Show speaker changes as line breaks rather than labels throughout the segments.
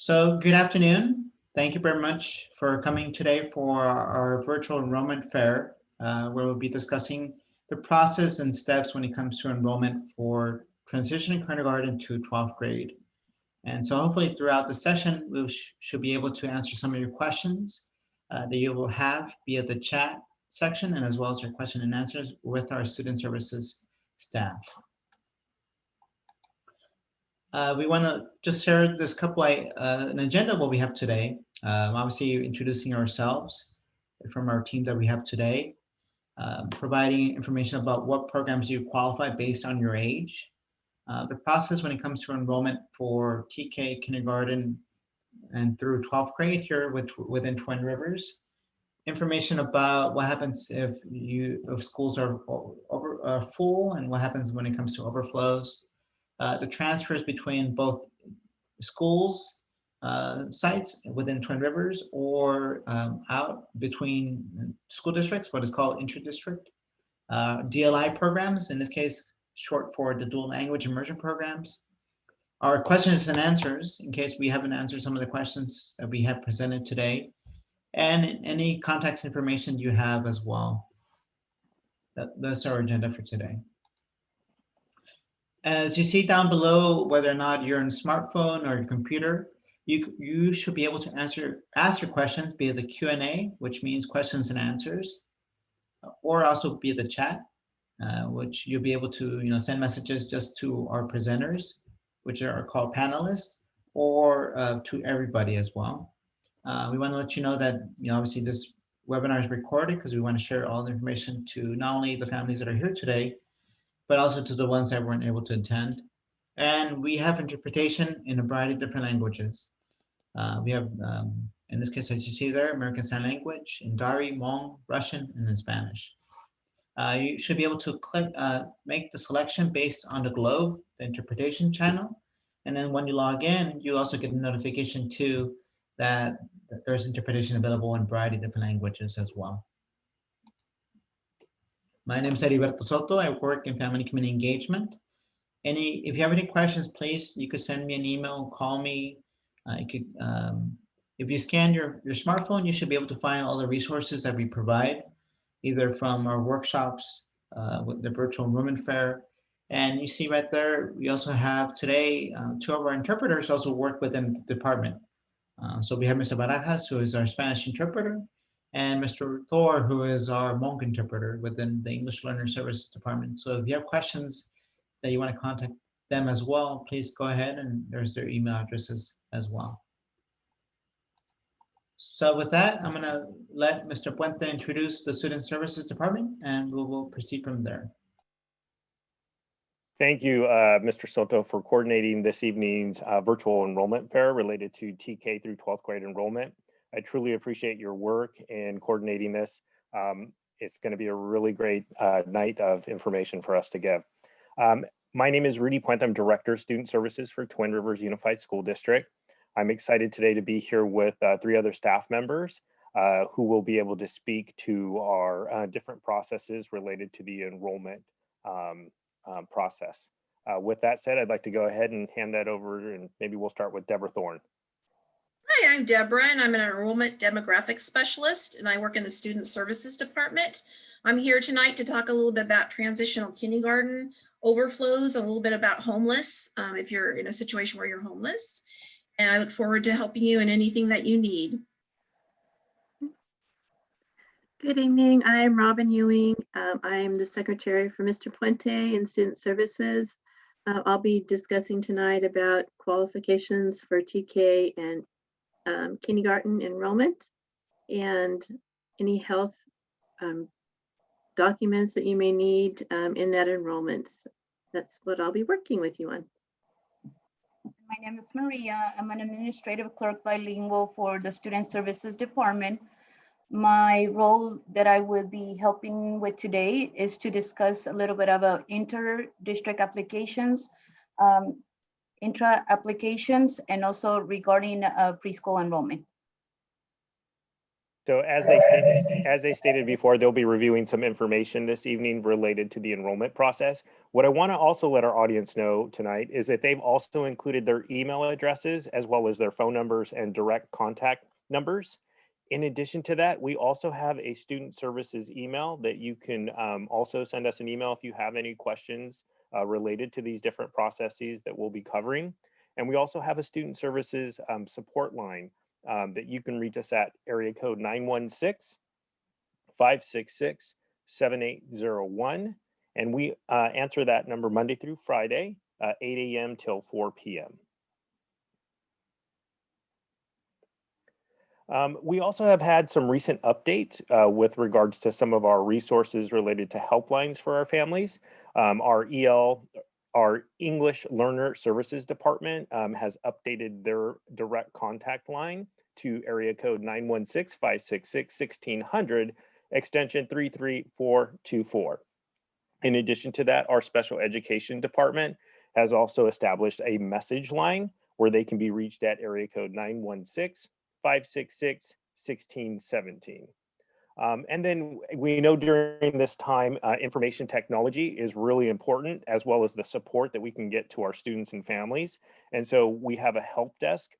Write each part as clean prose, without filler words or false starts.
So good afternoon. Thank you very much for coming today for our virtual enrollment fair, where we'll be discussing the process and steps when it comes to enrollment for transitioning kindergarten to 12th grade. And so hopefully throughout the session, we should be able to answer some of your questions that you will have via the chat section, and as well as your question and answers with our student services staff. We want to just share this couple an agenda of what we have today. Obviously introducing ourselves from our team that we have today, providing information about what programs you qualify based on your age, the process when it comes to enrollment for TK kindergarten and through 12th grade here within Twin Rivers, information about what happens if schools are full and what happens when it comes to overflows, the transfers between both schools sites within Twin Rivers or out between school districts, what is called inter-district, DLI programs, in this case short for the dual language immersion programs, our questions and answers in case we haven't answered some of the questions that we have presented today, and any contact information you have as well. That's our agenda for today. As you see down below, whether or not you're on a smartphone or your computer, you should be able to ask your questions via the Q&A, which means questions and answers, or also via the chat, which you'll be able to send messages just to our presenters, which are called panelists, or to everybody as well. We want to let you know that obviously this webinar is recorded because we want to share all the information to not only the families that are here today, but also to the ones that weren't able to attend. And we have interpretation in a variety of different languages. We have, in this case, as you see there, American Sign Language, in Dari, Hmong, Russian, and in Spanish. You should be able to click, make the selection based on the globe, the interpretation channel. And then when you log in, you also get a notification too that there's interpretation available in a variety of different languages as well. My name is Heriberto Soto. I work in Family Community Engagement. If you have any questions, please, you could send me an email, call me. If you scan your smartphone, you should be able to find all the resources that we provide, either from our workshops, with the Virtual Enrollment Fair. And you see right there, we also have today, 2 of our interpreters also work within the department. So we have Mr. Barajas, who is our Spanish interpreter, and Mr. Thor, who is our Hmong interpreter within the English Learner Services Department. So if you have questions that you want to contact them as well, please go ahead, and there's their email addresses as well. So with that, I'm going to let Mr. Puente introduce the Student Services Department, and we will proceed from there.
Thank you, Mr. Soto, for coordinating this evening's virtual enrollment fair related to TK through 12th grade enrollment. I truly appreciate your work in coordinating this. It's going to be a really great night of information for us to give. My name is Rudy Puente. I'm Director of Student Services for Twin Rivers Unified School District. I'm excited today to be here with 3 other staff members who will be able to speak to our different processes related to the enrollment process. With that said, I'd like to go ahead and hand that over, and maybe we'll start with Deborah Thorne.
Hi, I'm Deborah, and I'm an enrollment demographics specialist, and I work in the Student Services Department. I'm here tonight to talk a little bit about transitional kindergarten overflows, a little bit about homeless, if you're in a situation where you're homeless. And I look forward to helping you in anything that you need.
Good evening. I'm Robin Ewing. I'm the secretary for Mr. Puente in Student Services. I'll be discussing tonight about qualifications for TK and kindergarten enrollment and any health documents that you may need in that enrollment. That's what I'll be working with you on.
My name is Maria. I'm an administrative clerk bilingual for the Student Services Department. My role that I will be helping with today is to discuss a little bit about inter-district applications, intra-applications, and also regarding preschool enrollment.
So as they stated before, they'll be reviewing some information this evening related to the enrollment process. What I want to also let our audience know tonight is that they've also included their email addresses as well as their phone numbers and direct contact numbers. In addition to that, we also have a student services email that you can also send us an email if you have any questions related to these different processes that we'll be covering. And we also have a student services support line that you can reach us at area code 916-566-7801. And we answer that number Monday through Friday, 8 a.m. till 4 p.m. We also have had some recent updates with regards to some of our resources related to helplines for our families. Our English Learner Services Department has updated their direct contact line to area code 916-566-1600, extension 33424. In addition to that, our Special Education Department has also established a message line where they can be reached at area code 916-566-1617. And then we know during this time, information technology is really important, as well as the support that we can get to our students and families. And so we have a help desk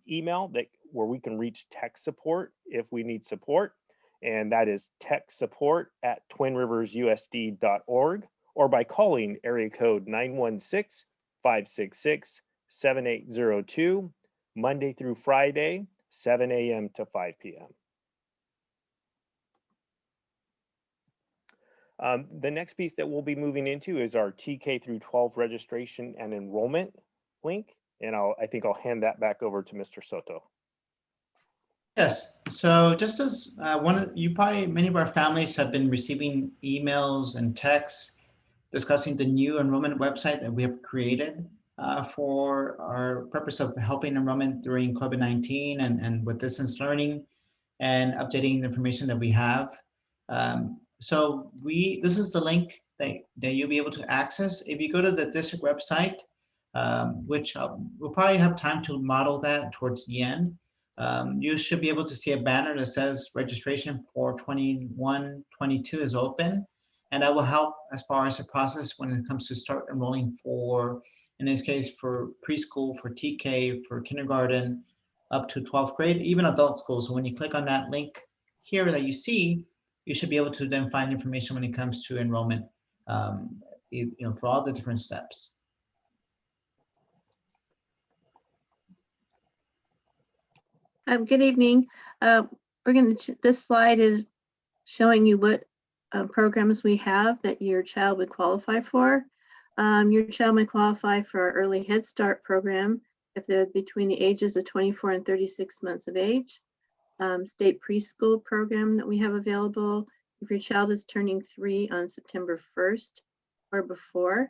email where we can reach tech support if we need support. And that is techsupport@twinriversusd.org, or by calling area code 916-566-7802, Monday through Friday, 7 a.m. to 5 p.m. The next piece that we'll be moving into is our TK-12 registration and enrollment link. And I think I'll hand that back over to Mr. Soto.
Yes, so just as many of our families have been receiving emails and texts discussing the new enrollment website that we have created for our purpose of helping enrollment during COVID-19 and with distance learning and updating the information that we have. So this is the link that you'll be able to access. If you go to the district website, which we'll probably have time to model that towards the end, you should be able to see a banner that says registration for 21-22 is open. And that will help as far as the process when it comes to start enrolling for, in this case, for preschool, for TK, for kindergarten, up to 12th grade, even adult school. So when you click on that link here that you see, you should be able to then find information when it comes to enrollment, for all the different steps.
Good evening. This slide is showing you what programs we have that your child would qualify for. Your child may qualify for our early Head Start program if they're between the ages of 24 and 36 months of age. State preschool program that we have available if your child is turning 3 on September 1st or before.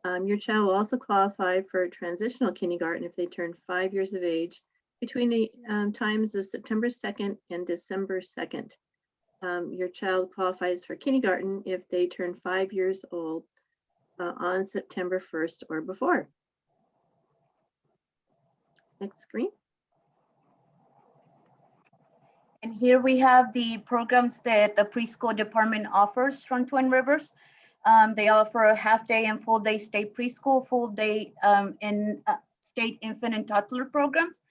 Your child will also qualify for transitional kindergarten if they turn 5 years of age between the times of September 2nd and December 2nd. Your child qualifies for kindergarten if they turn 5 years old on September 1st or before. Next screen.
And here we have the programs that the preschool department offers from Twin Rivers. They offer a half-day and full-day state preschool, full-day and state infant and toddler programs.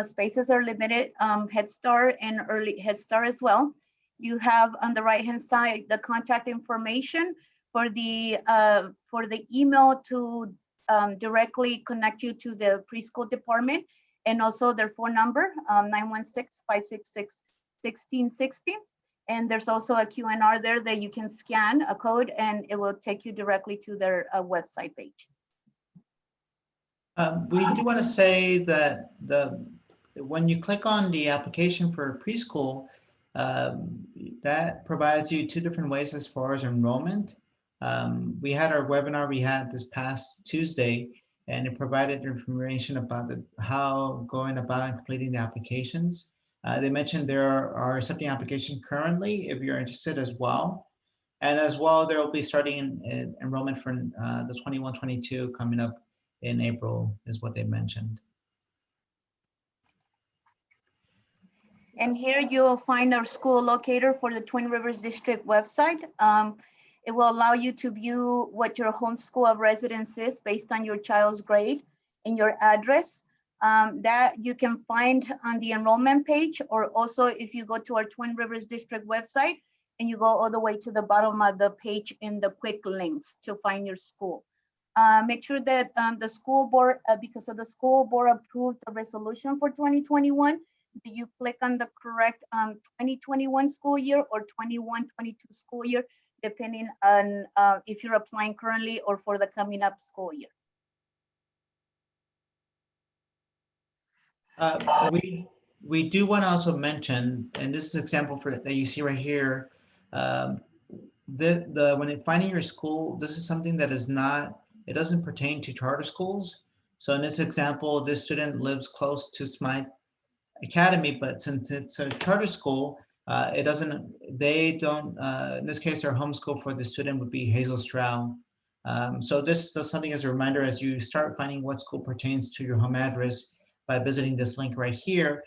Spaces are limited, Head Start and early Head Start as well. You have on the right-hand side the contact information for the email to directly connect you to the preschool department, and also their phone number, 916-566-1616. And there's also a QR there that you can scan a code and it will take you directly to their website page.
We do want to say that when you click on the application for preschool, that provides you 2 different ways as far as enrollment. We had our webinar we had this past Tuesday, and it provided information about how going about completing the applications. They mentioned there are accepting applications currently if you're interested as well. And as well, there will be starting enrollment for the 21-22 coming up in April is what they mentioned.
And here you'll find our school locator for the Twin Rivers District website. It will allow you to view what your home school of residence is based on your child's grade and your address. That you can find on the enrollment page, or also if you go to our Twin Rivers District website and you go all the way to the bottom of the page in the quick links to find your school. Make sure that the school board, because of the school board approved the resolution for 2021, that you click on the correct 2021 school year or 21-22 school year, depending on if you're applying currently or for the coming up school year.
We do want to also mention, and this is an example for that you see right here, when finding your school, this is something that is not, it doesn't pertain to charter schools. So in this example, this student lives close to Smythe Academy, but since it's a charter school, it doesn't, they don't, in this case, their home school for the student would be Hazel Stroud. So this is something as a reminder as you start finding what school pertains to your home address by visiting this link right here.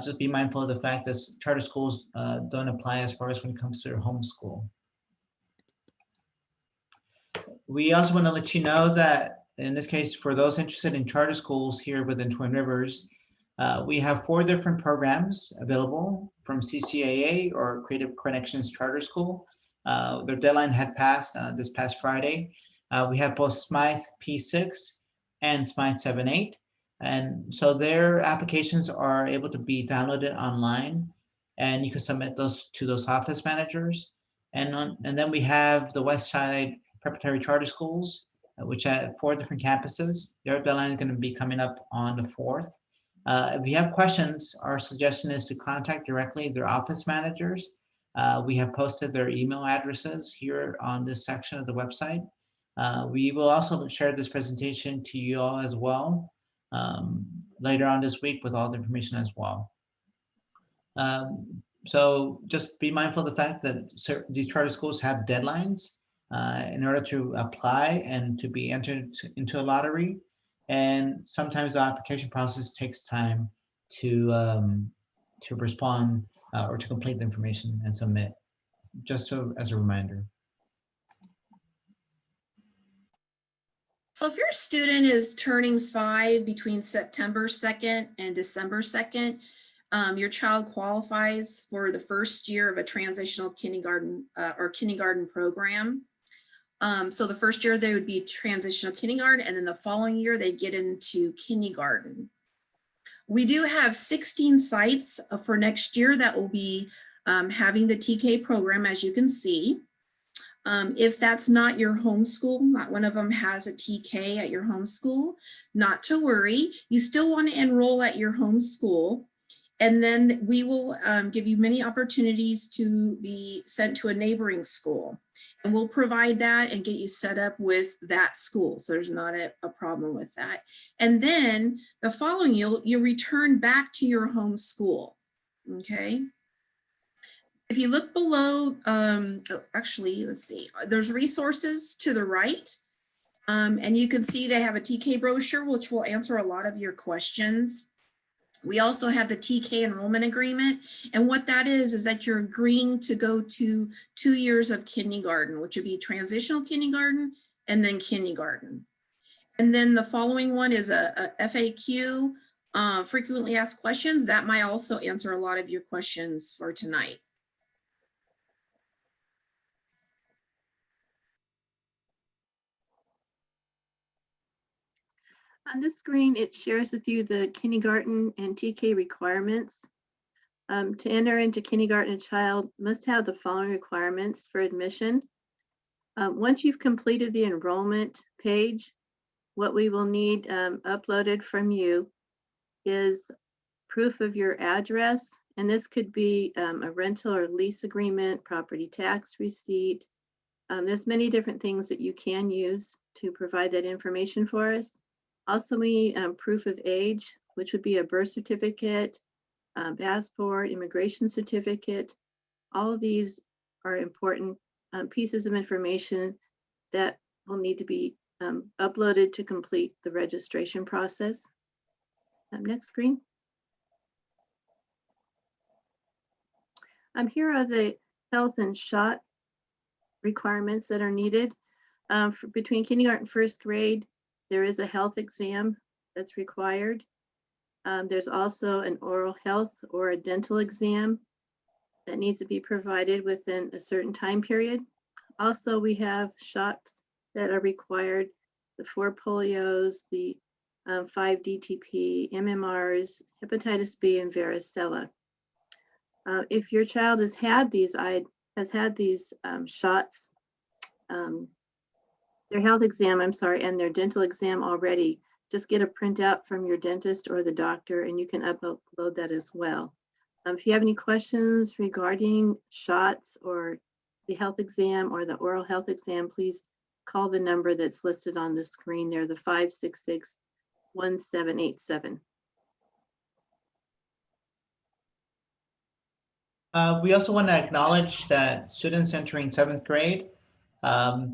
Just be mindful of the fact that charter schools don't apply as far as when it comes to your home school. We also want to let you know that in this case, for those interested in charter schools here within Twin Rivers, we have 4 different programs available from CCAA or Creative Connections Charter School. Their deadline had passed this past Friday. We have both Smythe P6 and Smythe 7-8. And so their applications are able to be downloaded online, and you can submit those to those office managers. And then we have the West Side Preparatory Charter Schools, which have 4 different campuses. Their deadline is going to be coming up on the 4th. If you have questions, our suggestion is to contact directly their office managers. We have posted their email addresses here on this section of the website. We will also share this presentation to you all as well later on this week with all the information as well. So just be mindful of the fact that these charter schools have deadlines in order to apply and to be entered into a lottery. And sometimes the application process takes time to respond or to complete the information and submit, just so as a reminder.
So if your student is turning 5 between September 2nd and December 2nd, your child qualifies for the first year of a transitional kindergarten or kindergarten program. So the first year they would be transitional kindergarten, and then the following year they get into kindergarten. We do have 16 sites for next year that will be having the TK program, as you can see. If that's not your home school, not one of them has a TK at your home school, not to worry. You still want to enroll at your home school. And then we will give you many opportunities to be sent to a neighboring school. And we'll provide that and get you set up with that school. So there's not a problem with that. And then the following year, you return back to your home school, okay? If you look below, actually, let's see, there's resources to the right. And you can see they have a TK brochure, which will answer a lot of your questions. We also have the TK enrollment agreement. And what that is that you're agreeing to go to 2 years of kindergarten, which would be transitional kindergarten and then kindergarten. And then the following one is a FAQ, frequently asked questions. That might also answer a lot of your questions for tonight.
On this screen, it shares with you the kindergarten and TK requirements. To enter into kindergarten, a child must have the following requirements for admission. Once you've completed the enrollment page, what we will need uploaded from you is proof of your address. And this could be a rental or lease agreement, property tax receipt. There's many different things that you can use to provide that information for us. Also, we need proof of age, which would be a birth certificate, passport, immigration certificate. All of these are important pieces of information that will need to be uploaded to complete the registration process. Next screen. Here are the health and shot requirements that are needed. Between kindergarten and first grade, there is a health exam that's required. There's also an oral health or a dental exam that needs to be provided within a certain time period. Also, we have shots that are required, the 4 polios, the 5 DTP, MMRs, hepatitis B, and varicella. If your child has had these shots, their health exam, and their dental exam already, just get a printout from your dentist or the doctor, and you can upload that as well. If you have any questions regarding shots or the health exam or the oral health exam, please call the number that's listed on the screen there, the 566-1787.
We also want to acknowledge that students entering 7th grade,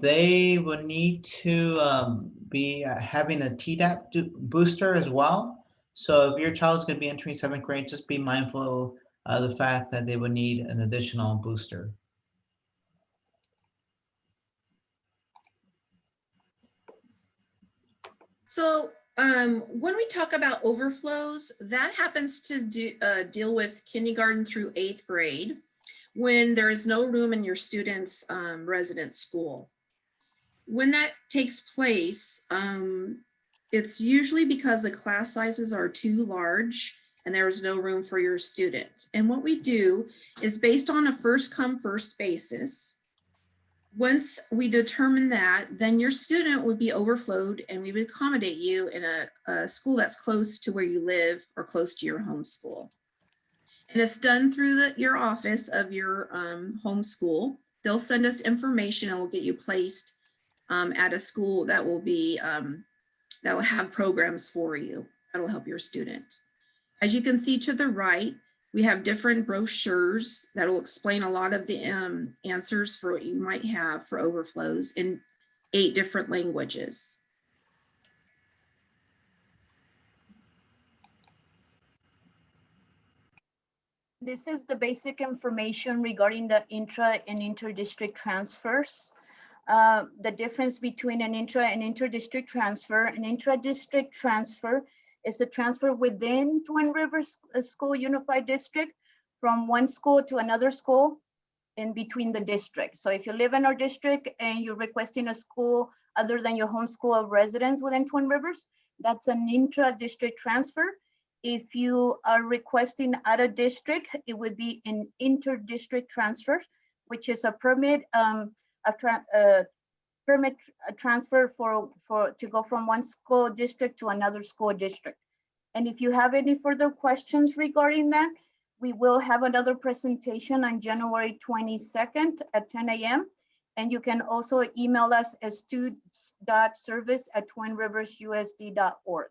they will need to be having a Tdap booster as well. So if your child is going to be entering 7th grade, just be mindful of the fact that they will need an additional booster.
So when we talk about overflows, that happens to deal with kindergarten through 8th grade when there is no room in your student's residence school. When that takes place, it's usually because the class sizes are too large and there is no room for your student. And what we do is based on a first come first basis. Once we determine that, then your student would be overflowed and we would accommodate you in a school that's close to where you live or close to your home school. And it's done through your office of your home school. They'll send us information and we'll get you placed at a school that will be, that will have programs for you that'll help your student. As you can see to the right, we have different brochures that will explain a lot of the answers for what you might have for overflows in 8 different languages.
This is the basic information regarding the intra and inter-district transfers. The difference between an intra and inter-district transfer. An intra-district transfer is a transfer within Twin Rivers School Unified District from one school to another school in between the district. So if you live in our district and you're requesting a school other than your home school of residence within Twin Rivers, that's an intra-district transfer. If you are requesting out of district, it would be an inter-district transfer, which is a permit transfer to go from one school district to another school district. And if you have any further questions regarding that, we will have another presentation on January 22nd at 10 a.m. And you can also email us at students.service@twinriversusd.org.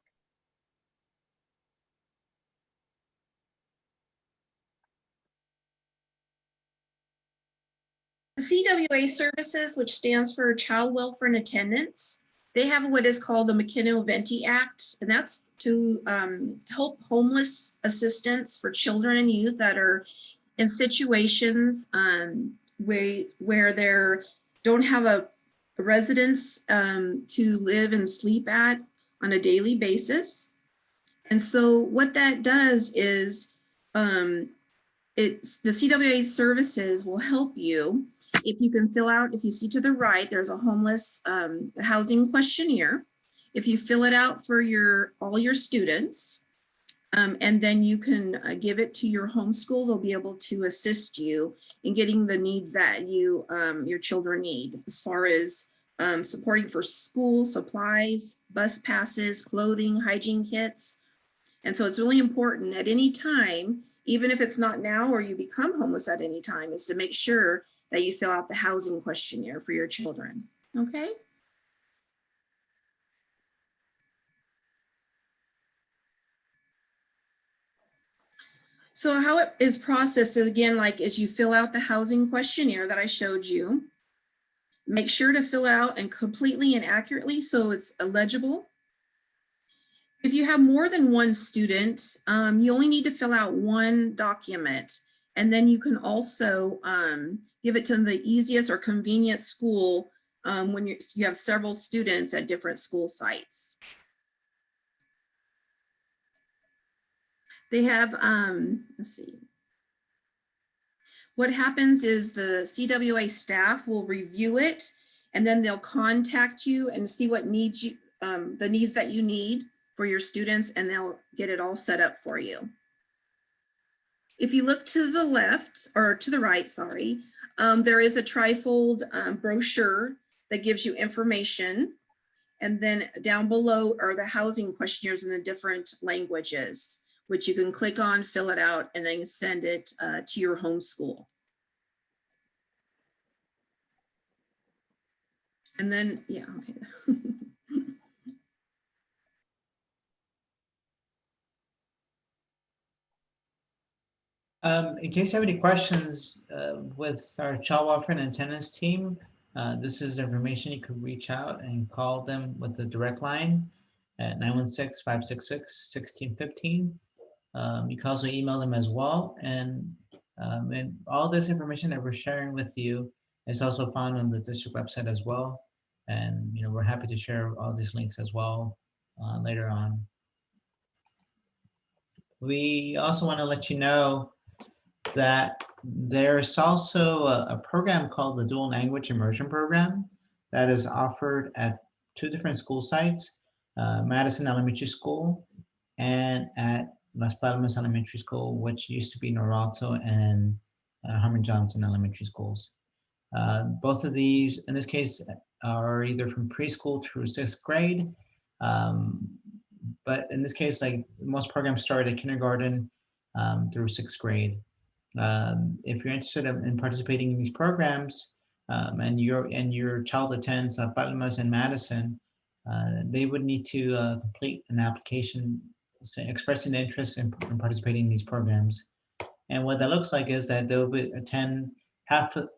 The CWA services, which stands for Child Welfare and Attendance, they have what is called the McKenna-Venti Act, and that's to help homeless assistance for children and youth that are in situations where they don't have a residence to live and sleep at on a daily basis. And so what that does is the CWA services will help you. If you can fill out, if you see to the right, there's a homeless housing questionnaire. If you fill it out for all your students, and then you can give it to your homeschool, they'll be able to assist you in getting the needs that your children need, as far as supporting for school supplies, bus passes, clothing, hygiene kits. And so it's really important at any time, even if it's not now or you become homeless at any time, is to make sure that you fill out the housing questionnaire for your children, okay? So how it is processed is, again, like as you fill out the housing questionnaire that I showed you, make sure to fill out and completely and accurately so it's legible. If you have more than one student, you only need to fill out one document. And then you can also give it to the easiest or convenient school when you have several students at different school sites. They have, let's see. What happens is the CWA staff will review it, and then they'll contact you and see what needs you, the needs that you need for your students, and they'll get it all set up for you. If you look to the left, or to the right, sorry, there is a trifold brochure that gives you information. And then down below are the housing questionnaires in the different languages, which you can click on, fill it out, and then send it to your home school. And then, yeah, okay.
In case you have any questions with our child welfare and attendance team, this is information you could reach out and call them with the direct line at 916-566-1615. You can also email them as well. And all this information that we're sharing with you is also found on the district website as well. And we're happy to share all these links as well later on. We also want to let you know that there's also a program called the Dual Language Immersion Program that is offered at 2 different school sites, Madison Elementary School and at Las Palmas Elementary School, which used to be Noralto and Harmon Johnson Elementary Schools. Both of these, in this case, are either from preschool through 6th grade. But in this case, like most programs start at kindergarten through 6th grade. If you're interested in participating in these programs and your child attends Palmas and Madison, they would need to complete an application expressing interest in participating in these programs. And what that looks like is that they'll attend half of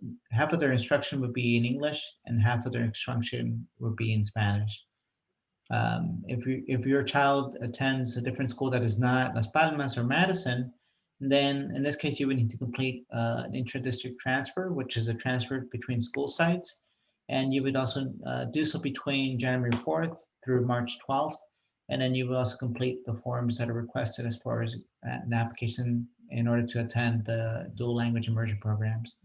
their instruction would be in English and half of their instruction would be in Spanish. If your child attends a different school that is not Las Palmas or Madison, then in this case you would need to complete an intra-district transfer, which is a transfer between school sites, and you would also do so between January 4th through March 12th, and then you will also complete the forms that are requested as far as an application in order to attend the dual language immersion programs.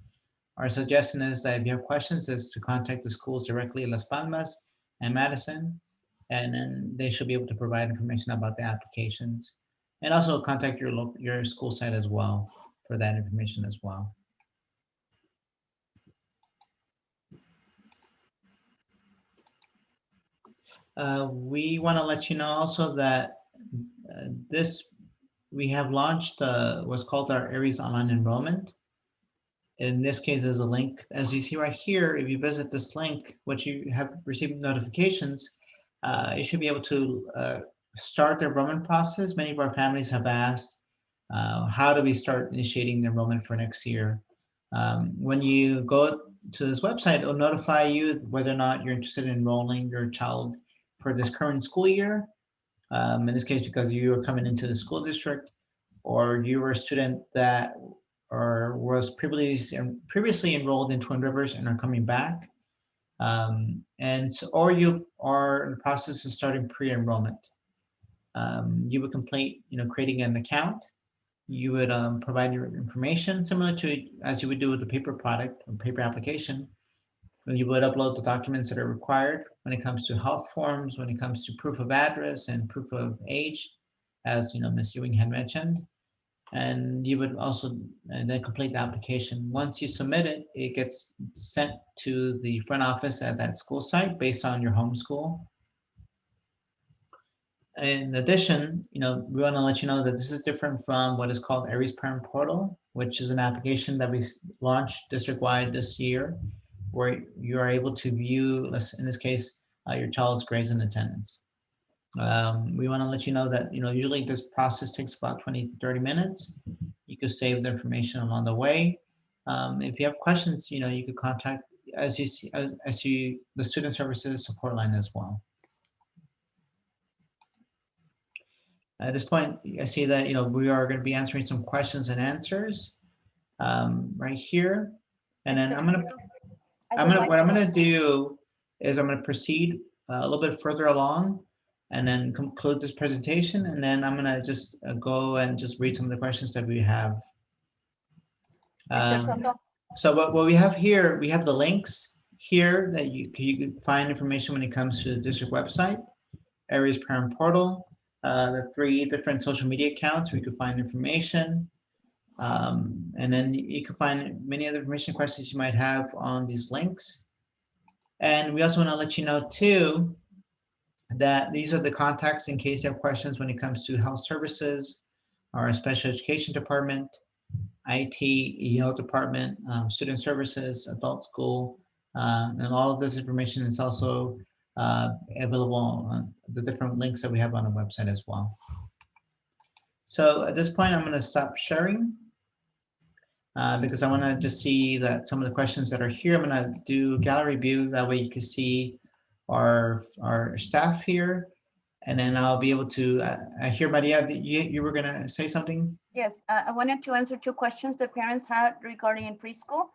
Our suggestion is that if you have questions, is to contact the schools directly in Las Palmas and Madison, and then they should be able to provide information about the applications. And also contact your school site as well for that information as well. We want to let you know also that we have launched what's called our Aries Online Enrollment. In this case, there's a link, as you see right here. If you visit this link, which you have received notifications, you should be able to start the enrollment process. Many of our families have asked, how do we start initiating the enrollment for next year? When you go to this website, it'll notify you whether or not you're interested in enrolling your child for this current school year. In this case, because you are coming into the school district, or you were a student that was previously enrolled in Twin Rivers and are coming back. Or you are in the process of starting pre-enrollment. You would complete, creating an account. You would provide your information similar to as you would do with the paper product or paper application. And you would upload the documents that are required when it comes to health forms, when it comes to proof of address and proof of age, as Ms. Ewing had mentioned. And you would also then complete the application. Once you submit it, it gets sent to the front office at that school site based on your home school. In addition, we want to let you know that this is different from what is called Aries Parent Portal, which is an application that we launched district-wide this year, where you are able to view, in this case, your child's grades and attendance. We want to let you know that usually this process takes about 20 to 30 minutes. You could save the information along the way. If you have questions, you could contact the student services support line as well. At this point, I see that we are going to be answering some questions and answers. right here. And then
Mr. Soto,
what I'm gonna do is I'm gonna proceed a little bit further along and then conclude this presentation. And then I'm gonna just go and just read some of the questions that we have.
Mr. Soto.
So what we have here, we have the links here that you can find information when it comes to the district website, Aries Parent Portal, the 3 different social media accounts where you can find information. And then you can find many other information questions you might have on these links. And we also want to let you know too that these are the contacts in case you have questions when it comes to health services, our special education department, IT, EL department, student services, adult school, and all of this information is also available on the different links that we have on the website as well. So at this point, I'm going to stop sharing because I want to just see that some of the questions that are here. I'm going to do gallery view. That way you can see our staff here. And then I'll be able to hear, Maria, you were going to say something?
Yes, I wanted to answer 2 questions the parents had regarding preschool.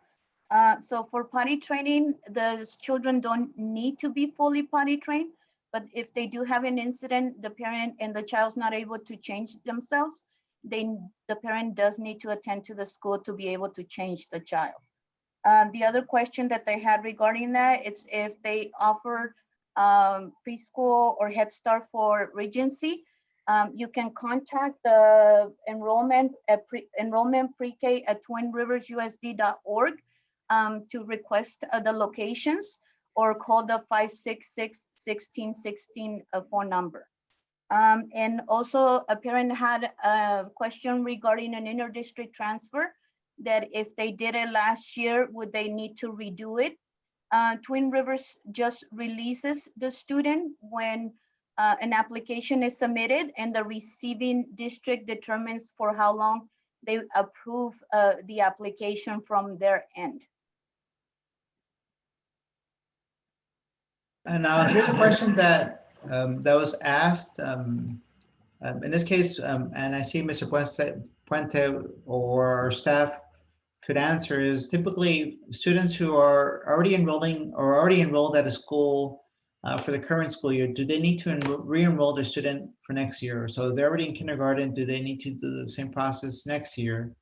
So for potty training, the children don't need to be fully potty trained, but if they do have an incident, the parent and the child's not able to change themselves, the parent does need to attend to the school to be able to change the child. The other question that they had regarding that, it's if they offer preschool or Head Start for Regency, you can contact the enrollment pre-K at twinriversusd.org to request the locations or call the 566-1616 phone number. And also a parent had a question regarding an inter-district transfer, that if they did it last year, would they need to redo it? Twin Rivers just releases the student when an application is submitted and the receiving district determines for how long they approve the application from their end.
And now here's a question that that was asked. In this case, and I see Mr. Puente or our staff could answer, is typically students who are already enrolling or already enrolled at a school for the current school year, do they need to re-enroll their student for next year? So they're already in kindergarten, do they need to do the same process next year?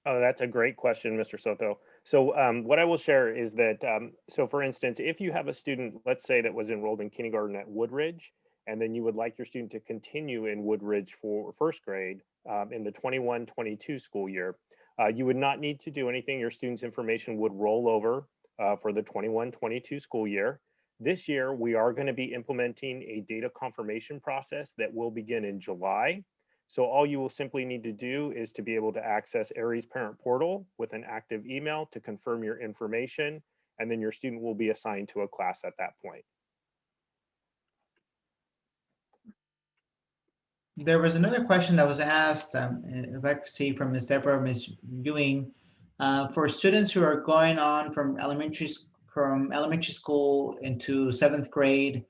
Oh, that's a great question, Mr. Soto. So what I will share is that, so for instance, if you have a student, let's say that was enrolled in kindergarten at Woodridge, and then you would like your student to continue in Woodridge for 1st grade in the 21-22 school year, you would not need to do anything. Your student's information would roll over for the 21-22 school year. This year, we are going to be implementing a data confirmation process that will begin in July. So all you will simply need to do is to be able to access Aries Parent Portal with an active email to confirm your information, and then your student will be assigned to a class at that point.
There was another question that was asked, if I could see from Ms. Deborah, Ms. Ewing, for students who are going on from elementary school into 7th grade,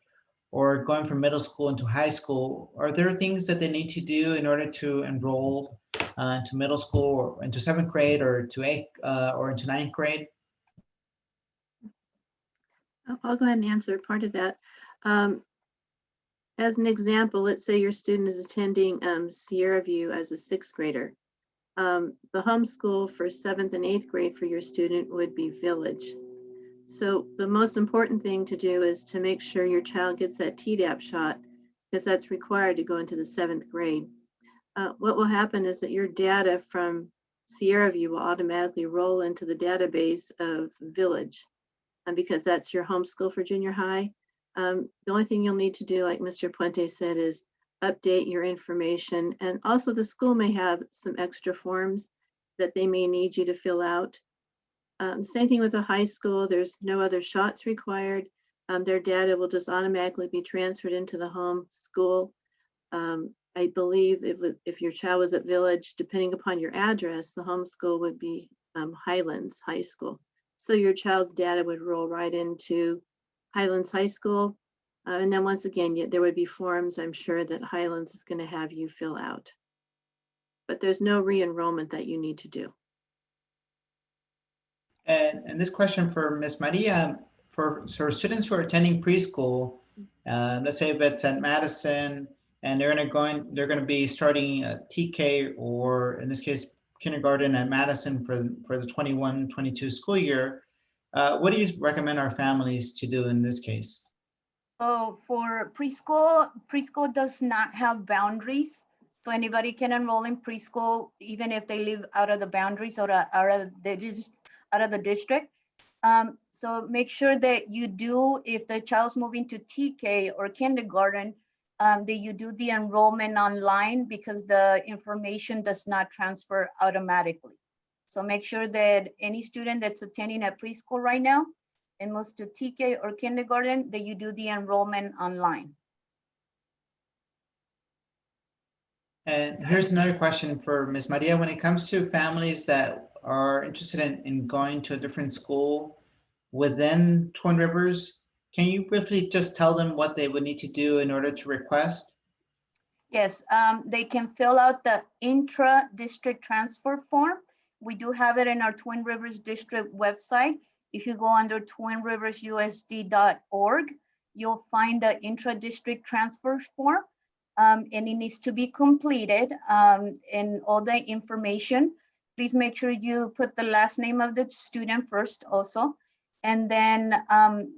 or going from middle school into high school, are there things that they need to do in order to enroll into middle school or into 7th grade or to 8th or into 9th grade?
I'll go ahead and answer part of that. As an example, let's say your student is attending Sierra View as a 6th grader. The homeschool for 7th and 8th grade for your student would be Village. So the most important thing to do is to make sure your child gets that Tdap shot, because that's required to go into the 7th grade. What will happen is that your data from Sierra View will automatically roll into the database of Village, because that's your homeschool for junior high. The only thing you'll need to do, like Mr. Puente said, is update your information. And also the school may have some extra forms that they may need you to fill out. Same thing with the high school. There's no other shots required. Their data will just automatically be transferred into the home school. I believe if your child was at Village, depending upon your address, the home school would be Highlands High School. So your child's data would roll right into Highlands High School. And then once again, there would be forms I'm sure that Highlands is going to have you fill out. but there's no re-enrollment that you need to do.
And this question for Ms. Maria, for students who are attending preschool, let's say if it's at Madison and they're going to be starting TK, or in this case kindergarten at Madison for the 21-22 school year, what do you recommend our families to do in this case?
Oh, for preschool, preschool does not have boundaries. So anybody can enroll in preschool, even if they live out of the boundaries or out of the district. So make sure that you do, if the child's moving to TK or kindergarten, that you do the enrollment online, because the information does not transfer automatically. So make sure that any student that's attending a preschool right now and moves to TK or kindergarten, that you do the enrollment online.
And here's another question for Ms. Maria. When it comes to families that are interested in going to a different school within Twin Rivers, can you briefly just tell them what they would need to do in order to request?
Yes, they can fill out the intra-district transfer form. We do have it in our Twin Rivers District website. If you go under twinriversusd.org, you'll find the intra-district transfer form, and it needs to be completed, and all the information. Please make sure you put the last name of the student first also, and then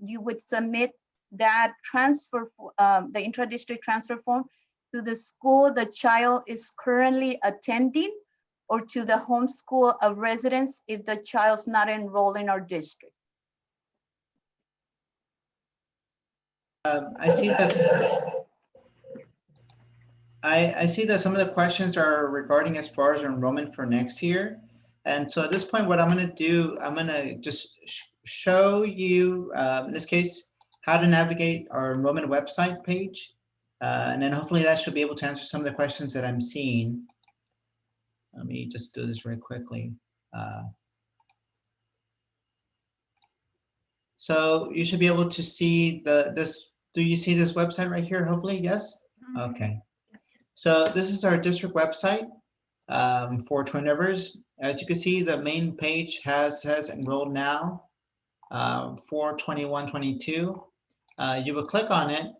you would submit that transfer, the intra-district transfer form, to the school the child is currently attending, or to the home school of residence if the child's not enrolled in our district.
I see this. I see that some of the questions are regarding as far as enrollment for next year. And so at this point, what I'm going to do, I'm going to just show you, in this case, how to navigate our enrollment website page. And then hopefully that should be able to answer some of the questions that I'm seeing. Let me just do this very quickly. So you should be able to see this. Do you see this website right here? Hopefully, yes. Okay. So this is our district website for Twin Rivers. As you can see, the main page says enroll now for 21-22. You will click on it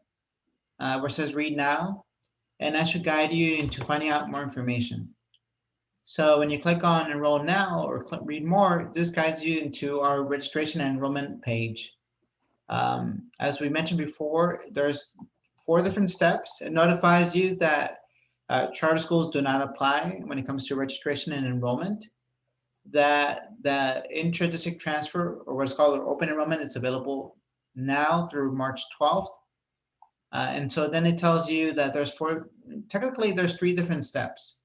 where it says read now, and that should guide you into finding out more information. So when you click on enroll now or read more, this guides you into our registration and enrollment page. As we mentioned before, there's 4 different steps. It notifies you that charter schools do not apply when it comes to registration and enrollment. That the intra-district transfer, or what's called open enrollment, is available now through March 12th. And so then it tells you that there's 3 different steps.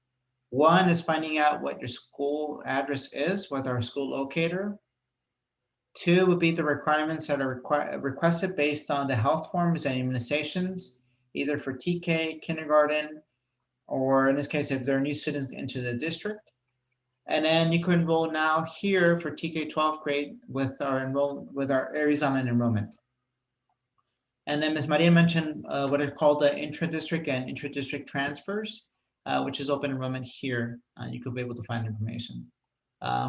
1 is finding out what your school address is with our school locator. 2 would be the requirements that are requested based on the health forms and immunizations, either for TK, kindergarten, or in this case, if there are new students into the district. And then you can enroll now here for TK 12th grade with our Arizona enrollment. And then Ms. Maria mentioned what are called the intra-district and intra-district transfers, which is open enrollment here. You could be able to find information.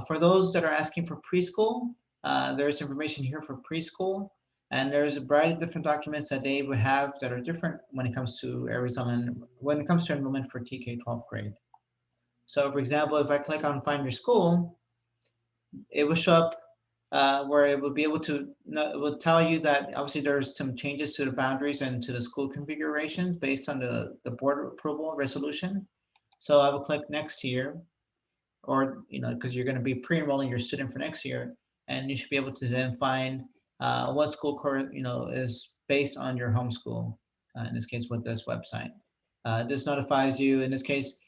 For those that are asking for preschool, there's information here for preschool, and there's a variety of different documents that they would have that are different when it comes to Arizona, when it comes to enrollment for TK 12th grade. So for example, if I click on find your school, it will show up where it will be able to, it will tell you that obviously there's some changes to the boundaries and to the school configurations based on the board approval resolution. So I will click next year, or, because you're going to be pre-enrolling your student for next year, and you should be able to then find what school is based on your home school, in this case with this website. This notifies you, in this case,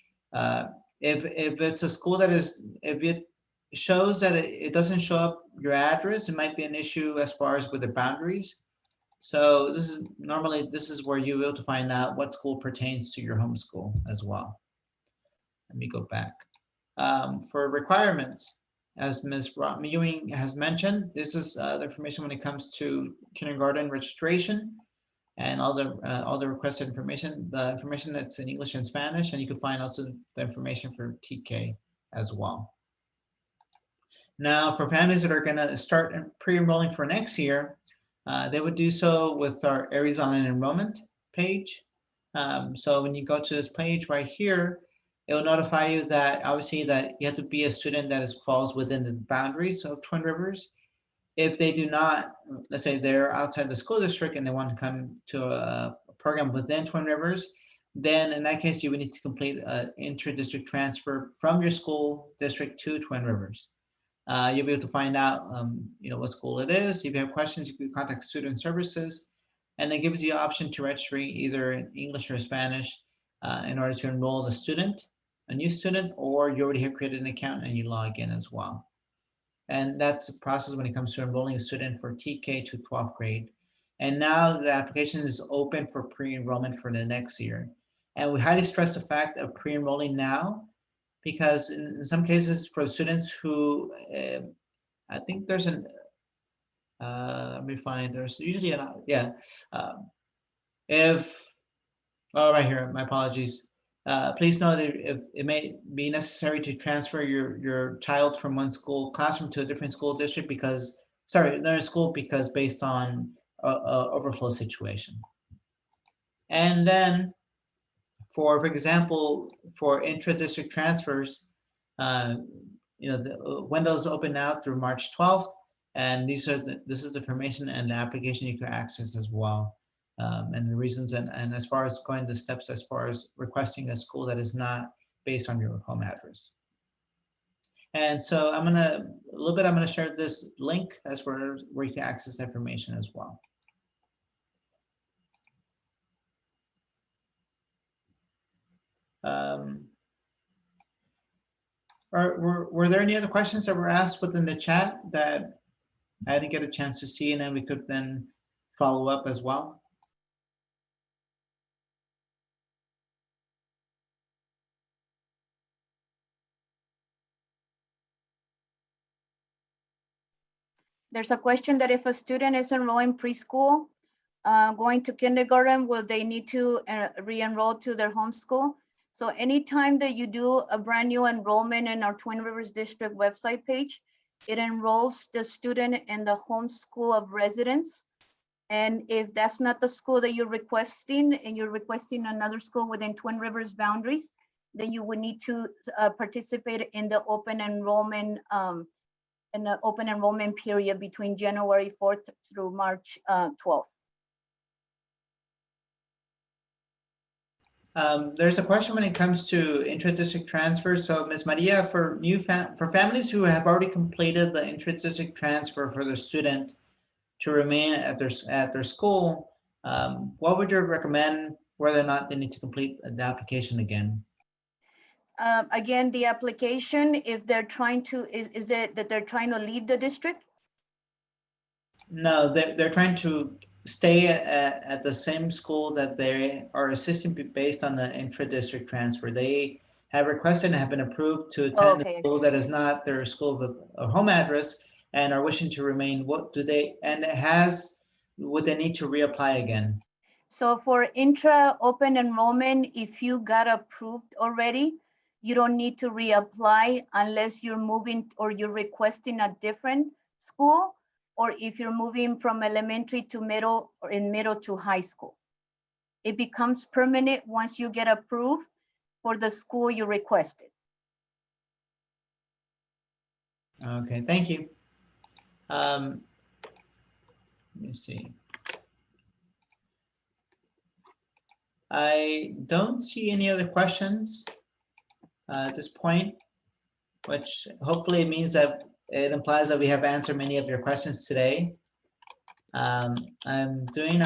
if it's a school that is, if it shows that it doesn't show up your address, it might be an issue as far as with the boundaries. So this is where you'll be able to find out what school pertains to your home school as well. Let me go back. For requirements, as Ms. Ewing has mentioned, this is the information when it comes to kindergarten registration. and all the requested information, the information that's in English and Spanish, and you can find also the information for TK as well. Now, for families that are going to start pre-enrolling for next year, they would do so with our Aries Online Enrollment page. So when you go to this page right here, it will notify you that obviously that you have to be a student that falls within the boundaries of Twin Rivers. If they do not, let's say they're outside the school district and they want to come to a program within Twin Rivers, then in that case, you would need to complete an inter-district transfer from your school district to Twin Rivers. You'll be able to find out, what school it is. If you have questions, you can contact Student Services, and it gives you the option to register either in English or Spanish in order to enroll the student, a new student, or you already have created an account and you log in as well. And that's the process when it comes to enrolling a student for TK to 12th grade. And now the application is open for pre-enrollment for the next year. And we highly stress the fact of pre-enrolling now, because in some cases for students who, I think there's an, let me find, there's usually an, right here, my apologies. Please know that if it may be necessary to transfer your child from one school classroom to a different school district another school because based on overflow situation. And then for example, for intra-district transfers, the windows open now through March 12th, and this is the information and the application you can access as well. And the reasons and as far as going the steps as far as requesting a school that is not based on your home address. And so I'm gonna share this link as where you can access the information as well. Were there any other questions that were asked within the chat that I didn't get a chance to see, and then we could then follow up as well?
There's a question that if a student is enrolling preschool, going to kindergarten, will they need to re-enroll to their home school? So anytime that you do a brand new enrollment in our Twin Rivers District website page, it enrolls the student in the home school of residence. And if that's not the school that you're requesting and you're requesting another school within Twin Rivers boundaries, then you would need to participate in the open enrollment period between January 4th through March 12th.
There's a question when it comes to intra-district transfer. So Ms. Maria, for families who have already completed the intra-district transfer for their student to remain at their school, what would you recommend whether or not they need to complete the application again?
Again, the application, if they're trying to, is it that they're trying to leave the district?
No, they're trying to stay at the same school that they are assisting based on the intra-district transfer. They have requested and have been approved to attend a school that is not their school of a home address and are wishing to remain. Would they need to reapply again?
So for intra open enrollment, if you got approved already, you don't need to reapply unless you're moving or you're requesting a different school, or if you're moving from elementary to middle or in middle to high school. It becomes permanent once you get approved for the school you requested.
Okay, thank you. Let me see. I don't see any other questions at this point, which hopefully means that it implies that we have answered many of your questions today. I'm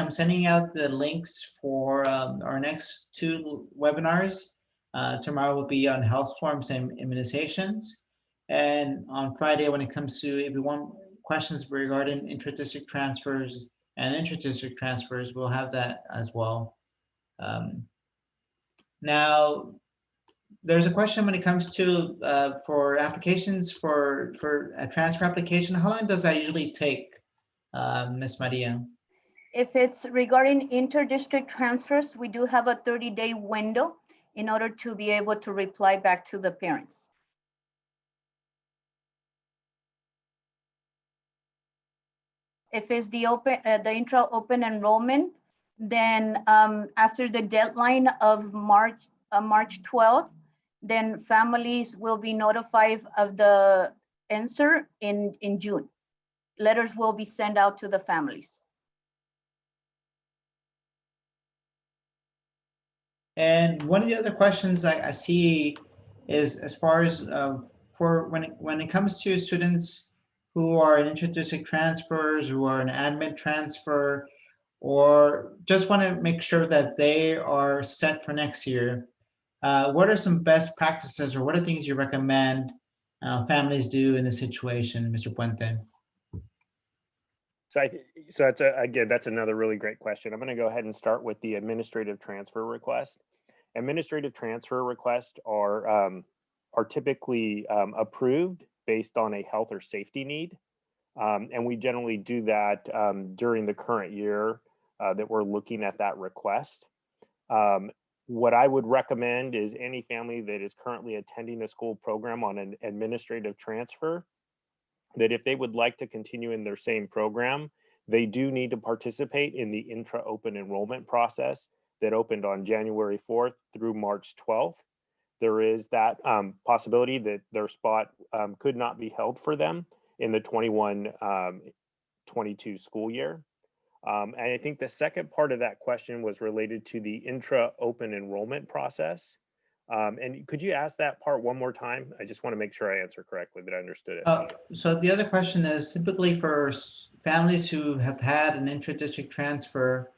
sending out the links for our next 2 webinars. Tomorrow will be on health forms and immunizations. And on Friday, when it comes to, if you want questions regarding intra-district transfers and intra-district transfers, we'll have that as well. Now, there's a question when it comes to for applications for a transfer application. How long does that usually take, Ms. Maria?
If it's regarding inter-district transfers, we do have a 30-day window in order to be able to reply back to the parents. If it's the intra-open enrollment, then after the deadline of March 12th, then families will be notified of the answer in June. Letters will be sent out to the families.
And one of the other questions I see is as far as for when it comes to students who are in inter-district transfers, who are an admit transfer, or just want to make sure that they are set for next year, what are some best practices or what are things you recommend families do in this situation, Mr. Puente?
So again, that's another really great question. I'm going to go ahead and start with the administrative transfer request. Administrative transfer requests are typically approved based on a health or safety need. And we generally do that during the current year that we're looking at that request. What I would recommend is any family that is currently attending a school program on an administrative transfer, that if they would like to continue in their same program, they do need to participate in the intra-open enrollment process that opened on January 4th through March 12th. There is that possibility that their spot could not be held for them in the 21-22 school year. And I think the second part of that question was related to the intra-open enrollment process. And could you ask that part one more time? I just want to make sure I answer correctly, that I understood it.
So the other question is typically for families who have had an intra-district transfer,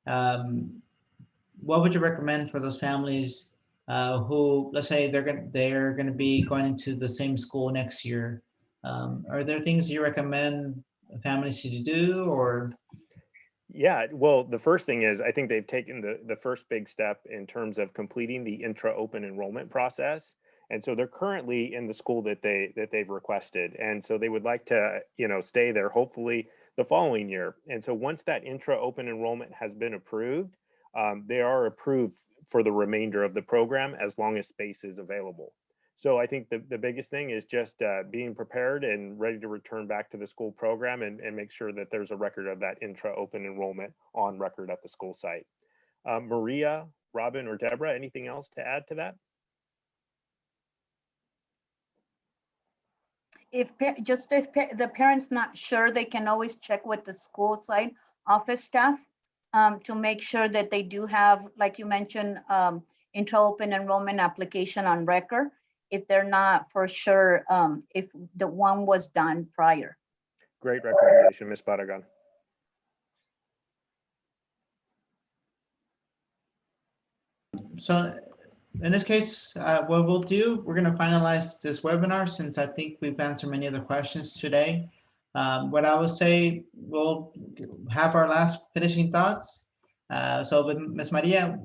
what would you recommend for those families who, let's say, they're going to be going into the same school next year? Are there things you recommend families to do, or?
Yeah, well, the first thing is I think they've taken the first big step in terms of completing the intra-open enrollment process. And so they're currently in the school that they've requested. And so they would like to, stay there hopefully the following year. And so once that intra-open enrollment has been approved, they are approved for the remainder of the program as long as space is available. So I think the biggest thing is just being prepared and ready to return back to the school program and make sure that there's a record of that intra-open enrollment on record at the school site. Maria, Robin, or Deborah, anything else to add to that?
If the parent's not sure, they can always check with the school site office staff to make sure that they do have, like you mentioned, intra-open enrollment application on record, if they're not for sure if the one was done prior.
Great recommendation, Ms. Barragan.
So in this case, what we'll do, we're going to finalize this webinar since I think we've answered many of the questions today. What I would say, we'll have our last finishing thoughts. So with Ms. Maria,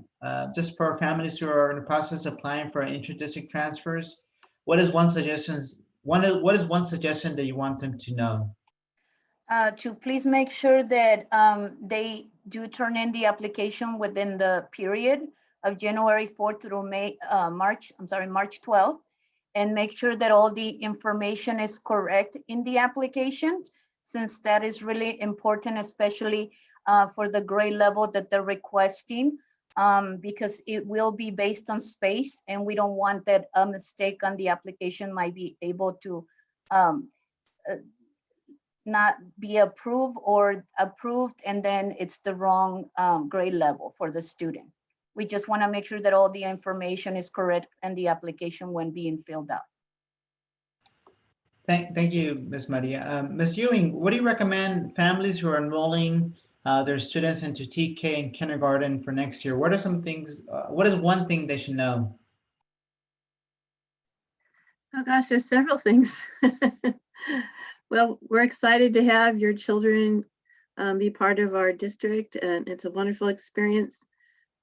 just for families who are in the process of applying for inter-district transfers, what is one suggestion that you want them to know?
To please make sure that they do turn in the application within the period of January 4th through March 12th, and make sure that all the information is correct in the application, since that is really important, especially for the grade level that they're requesting, because it will be based on space, and we don't want that a mistake on the application might be able to not be approved or approved, and then it's the wrong grade level for the student. We just want to make sure that all the information is correct and the application when being filled out.
Thank you, Ms. Maria. Ms. Ewing, what do you recommend families who are enrolling their students into TK and kindergarten for next year? What are some things, what is one thing they should know?
Oh gosh, there's several things. Well, we're excited to have your children be part of our district, and it's a wonderful experience.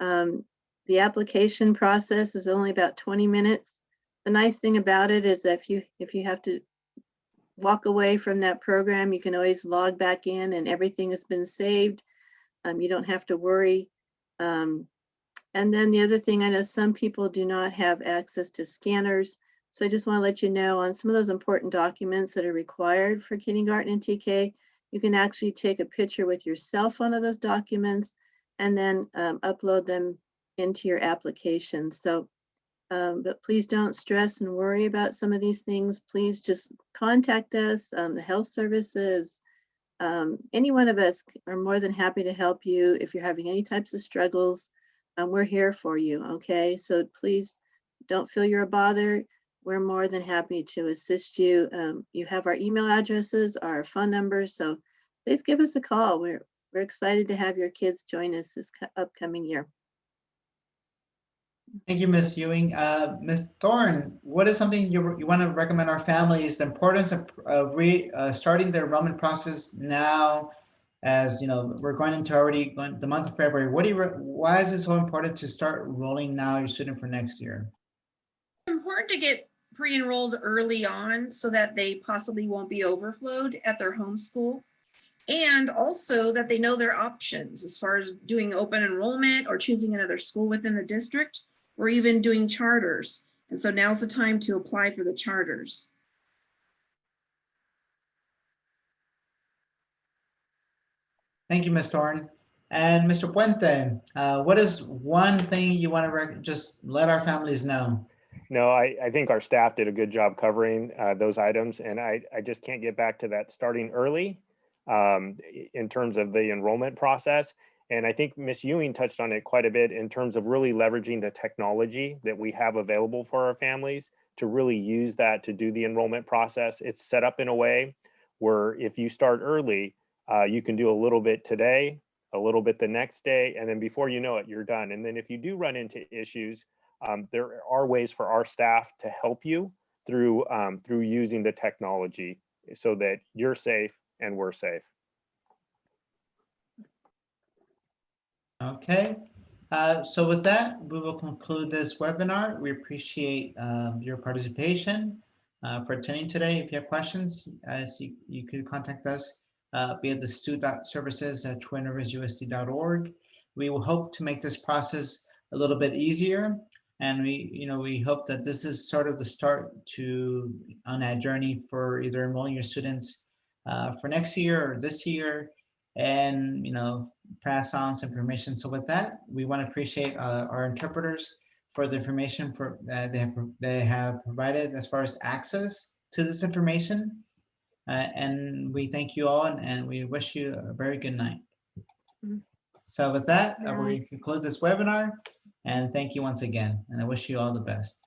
The application process is only about 20 minutes. The nice thing about it is that if you have to walk away from that program, you can always log back in and everything has been saved. You don't have to worry. And then the other thing, I know some people do not have access to scanners. So I just want to let you know on some of those important documents that are required for kindergarten and TK, you can actually take a picture with your cell phone of those documents and then upload them into your application. So, but please don't stress and worry about some of these things. Please just contact us, the health services. Any one of us are more than happy to help you if you're having any types of struggles. We're here for you, okay? So please don't feel you're a bother. We're more than happy to assist you. You have our email addresses, our phone numbers, so please give us a call. We're excited to have your kids join us this upcoming year.
Thank you, Ms. Ewing. Ms. Thorne, what is something you want to recommend our families, the importance of starting the enrollment process now, as you know, we're going into the month of February. Why is it so important to start enrolling now your student for next year?
It's important to get pre-enrolled early on so that they possibly won't be overflowed at their home school. And also that they know their options as far as doing open enrollment or choosing another school within the district, or even doing charters. And so now's the time to apply for the charters.
Thank you, Ms. Thorne. And Mr. Puente, what is one thing you want to just let our families know?
No, I think our staff did a good job covering those items, and I just can't get back to that starting early in terms of the enrollment process. And I think Ms. Ewing touched on it quite a bit in terms of really leveraging the technology that we have available for our families to really use that to do the enrollment process. It's set up in a way where if you start early, you can do a little bit today, a little bit the next day, and then before you know it, you're done. And then if you do run into issues, there are ways for our staff to help you through using the technology so that you're safe and we're safe.
Okay, so with that, we will conclude this webinar. We appreciate your participation for attending today. If you have questions, you could contact us via the stu.services@twinriversusd.org. We will hope to make this process a little bit easier, and we hope that this is sort of the start on that journey for either enrolling your students for next year or this year, and pass on some information. So with that, we want to appreciate our interpreters for the information they have provided as far as access to this information. And we thank you all, and we wish you a very good night. So with that, we conclude this webinar, and thank you once again, and I wish you all the best.